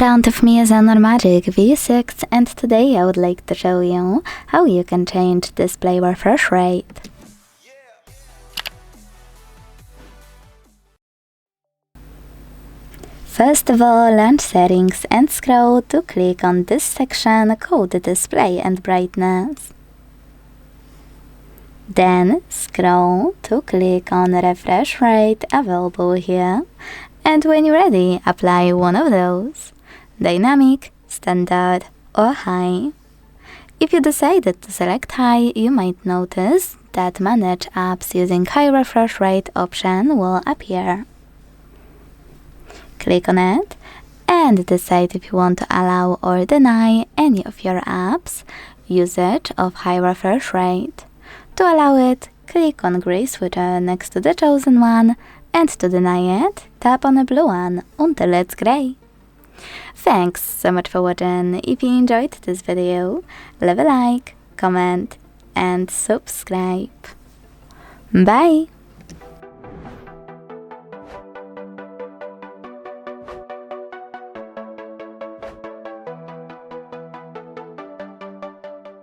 front of me is Honor Magic V6, and today I would like to show you how you can change display refresh rate. First of all, launch settings and scroll to click on this section called display and brightness. Then scroll to click on refresh rate available here, and when you're ready, apply one of those: dynamic, standard or high. If you decided to select high, you might notice that manage apps using high refresh rate option will appear. Click on it and decide if you want to allow or deny any of your apps usage of high refresh rate. To allow it, click on gray switcher next to the chosen one, and to deny it, tap on the blue one until it's gray. Thanks so much for watching. If you enjoyed this video, leave a like, comment and subscribe. Bye!